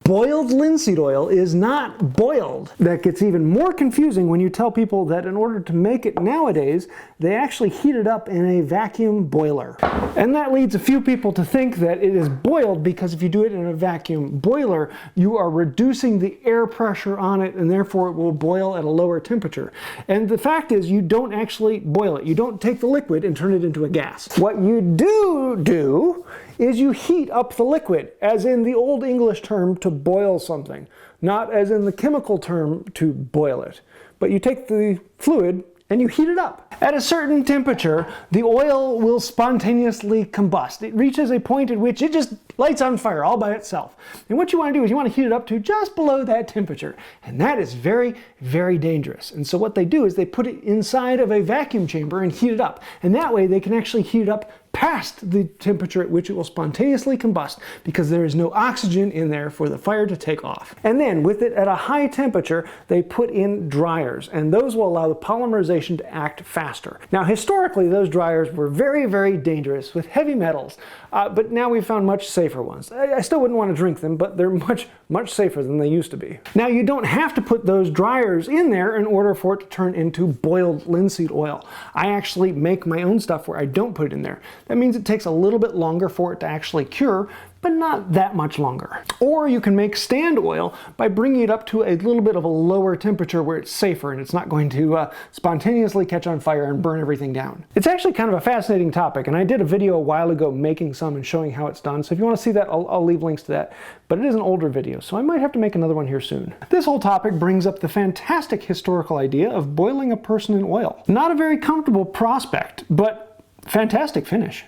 Boiled linseed oil is not boiled. That gets even more confusing when you tell people that in order to make it nowadays, they actually heat it up in a vacuum boiler. And that leads a few people to think that it is boiled because if you do it in a vacuum boiler, you are reducing the air pressure on it and therefore it will boil at a lower temperature. And the fact is you don't actually boil it. You don't take the liquid and turn it into a gas. What you do is you heat up the liquid, as in the Old English term to boil something, not as in the chemical term to boil it. But you take the fluid and you heat it up. At a certain temperature, the oil will spontaneously combust. It reaches a point at which it just lights on fire all by itself. And what you want to do is you want to heat it up to just below that temperature. And that is very, very dangerous. And so what they do is they put it inside of a vacuum chamber and heat it up. And that way they can actually heat it up past the temperature at which it will spontaneously combust because there is no oxygen in there for the fire to take off. And then with it at a high temperature, they put in dryers, and those will allow the polymerization to act faster. Now historically those dryers were very, very dangerous with heavy metals, but now we've found much safer ones. I still wouldn't want to drink them, but they're much, much safer than they used to be. Now you don't have to put those dryers in there in order for it to turn into boiled linseed oil. I actually make my own stuff where I don't put it in there. That means it takes a little bit longer for it to actually cure, but not that much longer. Or you can make stand oil by bringing it up to a little bit of a lower temperature where it's safer and it's not going to spontaneously catch on fire and burn everything down. It's actually kind of a fascinating topic, and I did a video a while ago making some and showing how it's done, so if you want to see that, I'll leave links to that. But it is an older video, so I might have to make another one here soon. This whole topic brings up the fantastic historical idea of boiling a person in oil. Not a very comfortable prospect, but fantastic finish.